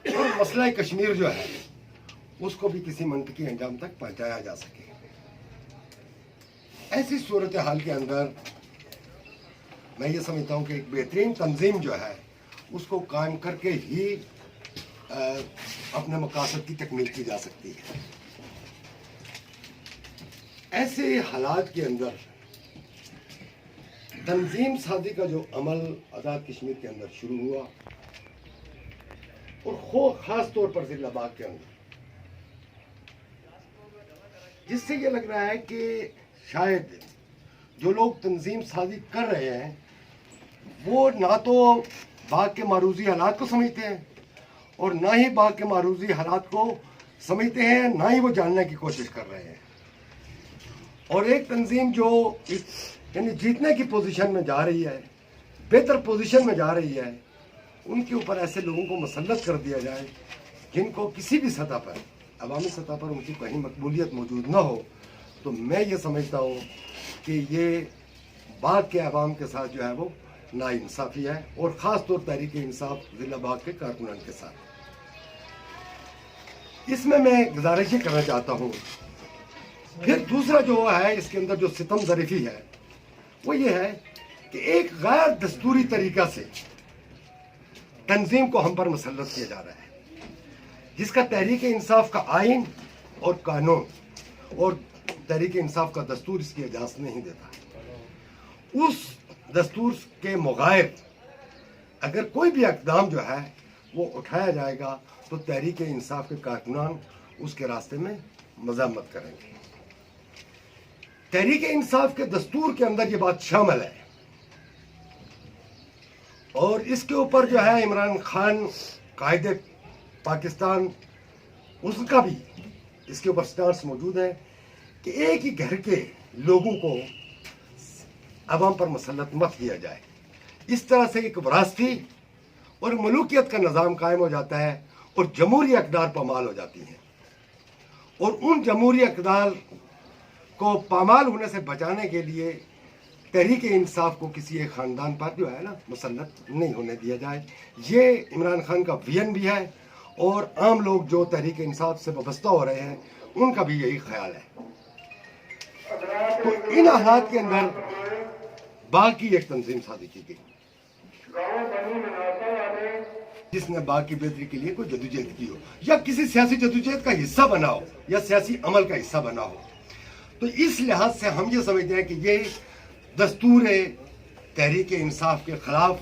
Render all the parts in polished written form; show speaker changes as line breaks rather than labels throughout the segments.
اور مسئلہ کشمیر جو ہے اس کو بھی کسی منطقی انجام تک پہنچایا جا سکے۔ ایسی صورتحال کے اندر میں یہ سمجھتا ہوں کہ ایک بہترین تنظیم جو ہے اس کو قائم کر کے ہی اپنے مقاصد کی تکمیل کی جا سکتی ہے۔ ایسے حالات کے اندر تنظیم سازی کا جو عمل آزاد کشمیر کے اندر شروع ہوا اور خاص طور پر ضلع باغ کے اندر، جس سے یہ لگ رہا ہے کہ شاید جو لوگ تنظیم سازی کر رہے ہیں وہ نہ تو باغ کے معروضی حالات کو سمجھتے ہیں اور نہ ہی باغ کے معروضی حالات کو سمجھتے ہیں، نہ ہی وہ جاننے کی کوشش کر رہے ہیں۔ اور ایک تنظیم جو یعنی جیتنے کی پوزیشن میں جا رہی ہے، بہتر پوزیشن میں جا رہی ہے، ان کے اوپر ایسے لوگوں کو مسلط کر دیا جائے جن کو کسی بھی سطح پر، عوامی سطح پر ان کی کہیں مقبولیت موجود نہ ہو، تو میں یہ سمجھتا ہوں کہ یہ باغ کے عوام کے ساتھ جو ہے وہ ناانصافی ہے، اور خاص طور تحریک انصاف ضلع باغ کے کارکنان کے ساتھ۔ اس میں گزارش کرنا چاہتا ہوں۔ پھر دوسرا جو ہے اس کے اندر جو ستم ظریفی ہے وہ یہ ہے کہ ایک غیر دستوری طریقہ سے تنظیم کو ہم پر مسلط کیا جا رہا ہے، جس کا تحریک انصاف کا آئین اور قانون اور تحریک انصاف کا دستور اس کی اجازت نہیں دیتا۔ اس دستور کے مغائر اگر کوئی بھی اقدام جو ہے وہ اٹھایا جائے گا تو تحریک انصاف کے کارکنان اس کے راستے میں مذمت کریں گے۔ تحریک انصاف کے دستور کے اندر یہ بات شامل ہے، اور اس کے اوپر جو ہے عمران خان قائد پاکستان، اس کا بھی اس کے اوپر سٹانس موجود ہے کہ ایک ہی گھر کے لوگوں کو عوام پر مسلط مت کیا جائے۔ اس طرح سے ایک وراثتی اور ملوکیت کا نظام قائم ہو جاتا ہے اور جمہوری اقدار پامال ہو جاتی ہیں، اور ان جمہوری اقدار کو پامال ہونے سے بچانے کے لیے تحریک انصاف کو کسی ایک خاندان پر جو ہے نا مسلط نہیں ہونے دیا جائے۔ یہ عمران خان کا ویژن بھی ہے، اور عام لوگ جو تحریک انصاف سے وابستہ ہو رہے ہیں ان کا بھی یہی خیال ہے۔ تو ان حالات کے اندر باغ کی ایک تنظیم سازی کی گئی جس نے باغ کی بہتری کے لیے کوئی جدوجہد کی ہو، یا کسی سیاسی جدوجہد کا حصہ بنا ہو، یا سیاسی عمل کا حصہ بنا ہو۔ تو اس لحاظ سے ہم یہ سمجھتے ہیں کہ یہ دستور تحریک انصاف کے خلاف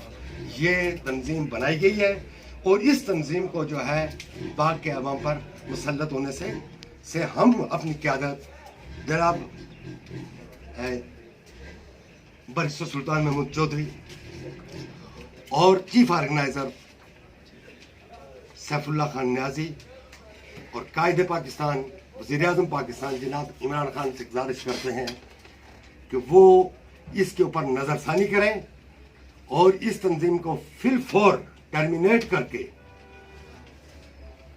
یہ تنظیم بنائی گئی ہے، اور اس تنظیم کو جو ہے باغ کے عوام پر مسلط ہونے سے ہم اپنی قیادت جناب برسٹر سلطان محمود چودھری اور چیف آرگنائزر سیف اللہ خان نیازی اور قائد پاکستان وزیر اعظم پاکستان جناب عمران خان سے گزارش کرتے ہیں کہ وہ اس کے اوپر نظر ثانی کریں اور اس تنظیم کو فی الفور ٹرمینیٹ کر کے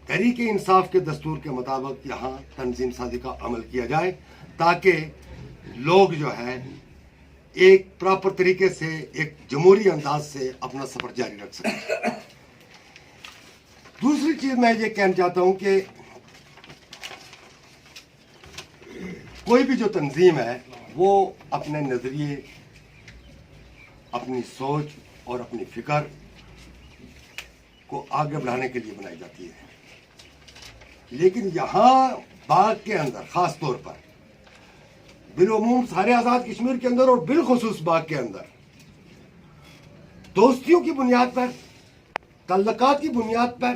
تحریک انصاف کے دستور کے مطابق یہاں تنظیم سازی کا عمل کیا جائے، تاکہ لوگ جو ہے ایک پراپر طریقے سے ایک جمہوری انداز سے اپنا سفر جاری رکھ سکیں۔ دوسری چیز میں یہ کہنا چاہتا ہوں کہ کوئی بھی جو تنظیم ہے وہ اپنے نظریے، اپنی سوچ اور اپنی فکر کو آگے بڑھانے کے لیے بنائی جاتی ہے، لیکن یہاں باغ کے اندر خاص طور پر بالعموم سارے آزاد کشمیر کے اندر اور بالخصوص باغ کے اندر دوستیوں کی بنیاد پر، تعلقات کی بنیاد پر،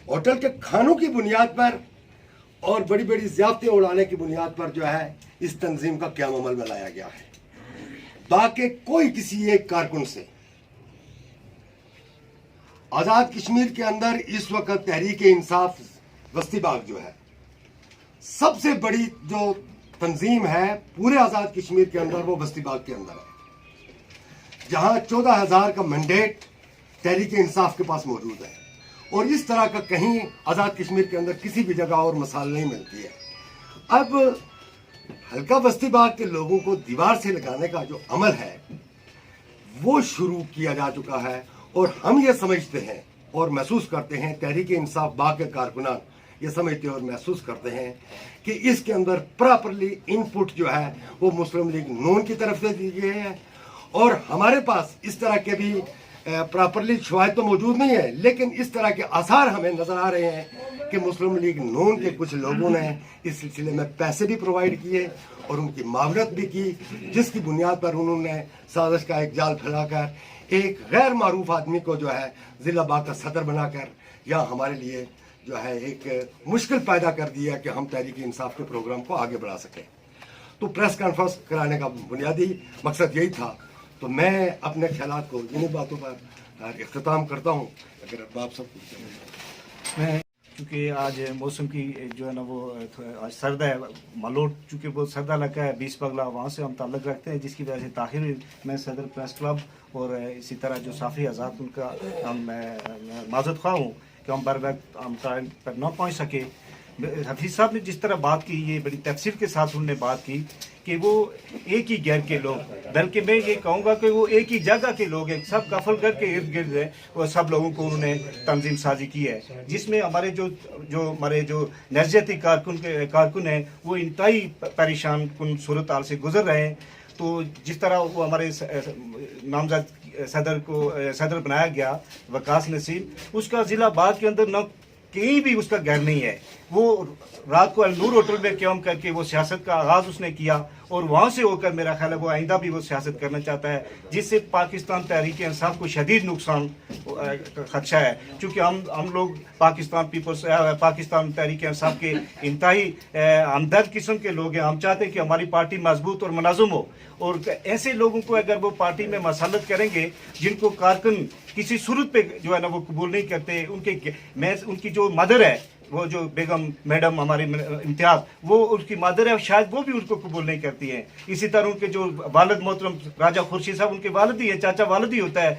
ہوٹل کے کھانوں کی بنیاد پر اور بڑی بڑی ضیافتیں اڑانے کی بنیاد پر جو ہے اس تنظیم کا قیام عمل میں لایا گیا ہے۔ باغ کے کوئی کسی ایک کارکن سے آزاد کشمیر کے اندر اس وقت تحریک انصاف وسطی باغ جو ہے سب سے بڑی جو تنظیم ہے پورے آزاد کشمیر کے اندر، وہ وسطی باغ کے اندر ہے، جہاں 14,000 کا مینڈیٹ تحریک انصاف کے پاس موجود ہے، اور اس طرح کا کہیں آزاد کشمیر کے اندر کسی بھی جگہ اور مثال نہیں ملتی ہے۔ اب حلقہ بستی باغ کے لوگوں کو دیوار سے لگانے کا جو عمل ہے وہ شروع کیا جا چکا ہے، اور ہم یہ سمجھتے ہیں اور محسوس کرتے ہیں، تحریک انصاف با کے کارکنان یہ سمجھتے ہیں اور محسوس کرتے ہیں کہ اس کے اندر پراپرلی ان پٹ جو ہے وہ مسلم لیگ نون کی طرف سے دی گئی ہے، اور ہمارے پاس اس طرح کے بھی پراپرلی شواہد تو موجود نہیں ہے، لیکن اس طرح کے آثار ہمیں نظر آ رہے ہیں کہ مسلم لیگ نون کے کچھ لوگوں نے اس سلسلے میں پیسے بھی پرووائڈ کیے اور ان کی معاونت بھی کی، جس کی بنیاد پر انہوں نے سازش کا ایک جال پھیلا کر ایک غیر معروف آدمی کو جو ہے ضلع باغ کا صدر بنا کر یا ہمارے لیے جو ہے ایک مشکل پیدا کر دیا کہ ہم تحریک انصاف کے پروگرام کو آگے بڑھا سکیں۔ تو پریس کانفرنس کرانے کا بنیادی مقصد یہی تھا۔ تو میں اپنے خیالات کو انہیں باتوں پر اختتام کرتا ہوں۔ اگر آپ سب کچھ
میں چونکہ آج موسم کی جو ہے نا وہ آج سرد ہے، ملوٹ چونکہ بہت سرد علاقہ ہے، 20 پگلا وہاں سے ہم تعلق رکھتے ہیں، جس کی وجہ سے تاخیر ہوئی۔ میں صدر پریس کلب اور اسی طرح جو صحافی آزاد ان کا ہم معذرت خواہ ہوں کہ ہم بر وقت ہم ٹائم پر نہ پہنچ سکے۔ حفیظ صاحب نے جس طرح بات کی، یہ بڑی تفصیل کے ساتھ انہوں نے بات کی کہ وہ ایک ہی گھر کے لوگ، بلکہ میں یہ کہوں گا کہ وہ ایک ہی جگہ کے لوگ ہیں، سب کفل گھر کے ارد گرد ہیں، وہ سب لوگوں کو انہوں نے تنظیم سازی کی ہے، جس میں ہمارے جو نرجیتی کارکن ہیں وہ انتہائی پریشان کن صورتحال سے گزر رہے ہیں۔ تو جس طرح وہ ہمارے نامزد صدر بنایا گیا وقاص نسیم، اس کا ضلع باغ کے اندر نہ کہیں بھی اس کا گھر نہیں ہے۔ وہ رات کو النور ہوٹل میں قیام کر کے وہ سیاست کا آغاز اس نے کیا، اور وہاں سے ہو کر میرا خیال ہے وہ آئندہ بھی وہ سیاست کرنا چاہتا ہے، جس سے پاکستان تحریک انصاف کو شدید نقصان خدشہ ہے، چونکہ ہم لوگ پاکستان تحریک انصاف کے انتہائی ہمدرد قسم کے لوگ ہیں۔ ہم چاہتے ہیں کہ ہماری پارٹی مضبوط اور منظم ہو، اور ایسے لوگوں کو اگر وہ پارٹی میں مسلط کریں گے جن کو کارکن کسی صورت پہ جو ہے نا وہ قبول نہیں کرتے، ان کی جو مدر ہے، وہ جو بیگم میڈم ہماری امتیاز، وہ ان کی مادر ہے، شاید وہ بھی ان کو قبول نہیں کرتی ہیں۔ اسی طرح ان کے جو والد محترم راجہ خورشید صاحب، ان کے والد ہی ہیں، چاچا والد ہی ہوتا ہے۔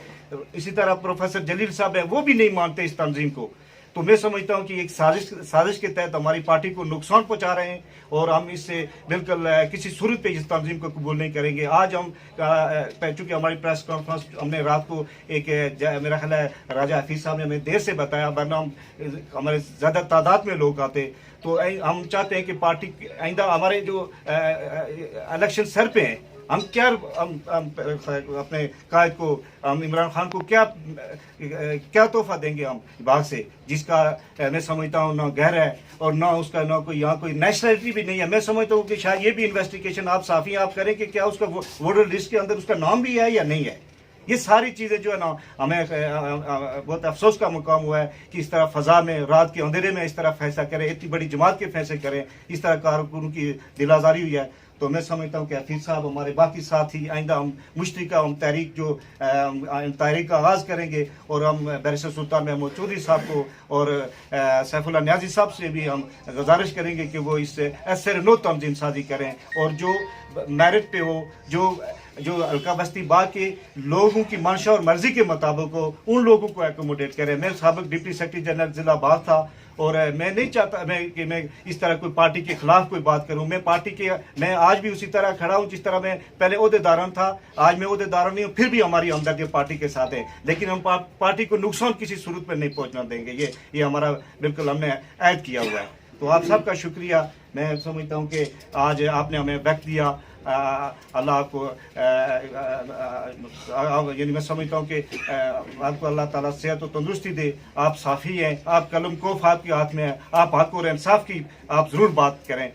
اسی طرح پروفیسر جلیل صاحب ہیں، وہ بھی نہیں مانتے اس تنظیم کو۔ تو میں سمجھتا ہوں کہ ایک سازش کے تحت ہماری پارٹی کو نقصان پہنچا رہے ہیں، اور ہم اس سے بالکل کسی صورت پہ اس تنظیم کو قبول نہیں کریں گے۔ آج ہم چونکہ ہماری پریس کانفرنس ہم نے رات کو ایک میرا خیال ہے راجہ حفیظ صاحب نے ہمیں دیر سے بتایا، ورنہ ہمارے زیادہ تعداد میں لوگ آتے۔ تو ہم چاہتے ہیں کہ پارٹی آئندہ ہمارے جو الیکشن سر پہ ہیں، ہم کیا اپنے قائد کو، ہم عمران خان کو کیا تحفہ دیں گے ہم باغ سے، جس کا میں سمجھتا ہوں نہ گھر ہے اور نہ اس کا نہ کوئی یہاں کوئی نیشنلٹی بھی نہیں ہے۔ میں سمجھتا ہوں کہ شاید یہ بھی انویسٹیگیشن آپ صحافی آپ کریں کہ کیا اس کا ووٹر لسٹ کے اندر اس کا نام بھی ہے یا نہیں ہے۔ یہ ساری چیزیں جو ہے نا ہمیں بہت افسوس کا مقام ہوا ہے کہ اس طرح فضا میں رات کے اندھیرے میں اس طرح فیصلہ کریں، اتنی بڑی جماعت کے فیصلے کریں، اس طرح کارکنوں کی دل آزاری ہوئی ہے۔ تو میں سمجھتا ہوں کہ حفیظ صاحب ہمارے باقی ساتھی آئندہ ہم مشترکہ ہم تحریک کا آغاز کریں گے، اور ہم بیرسٹر سلطان محمود چودھری صاحب کو اور سیف اللہ نیازی صاحب سے بھی ہم گزارش کریں گے کہ وہ اس سے ایسر نو تنظیم سازی کریں، اور جو میرٹ پہ ہو، جو حلقہ بستی باغ کے لوگوں کی منشا اور مرضی کے مطابق ہو، ان لوگوں کو ایکوموڈیٹ کریں۔ میں سابق ڈپٹی سیکرٹری جنرل ضلع باغ تھا، اور میں نہیں چاہتا کہ میں اس طرح کوئی پارٹی کے خلاف کوئی بات کروں۔ میں آج بھی اسی طرح کھڑا ہوں جس طرح میں پہلے عہدے داران تھا، آج میں عہدے داران نہیں ہوں، پھر بھی ہماری ہمدردی پارٹی کے ساتھ ہے، لیکن ہم پارٹی کو نقصان کسی صورت میں نہیں پہنچنا دیں گے۔ یہ ہمارا بالکل ہم نے عہد کیا ہوا ہے۔ تو آپ سب کا شکریہ۔ میں سمجھتا ہوں کہ آج آپ نے ہمیں وقت دیا، اللہ آپ کو یعنی میں سمجھتا ہوں کہ آپ کو اللہ تعالیٰ صحت و تندرستی دے۔ آپ صافی ہیں، آپ قلم کوف آپ کے ہاتھ میں ہے، آپ حق اور انصاف کی آپ ضرور بات کریں۔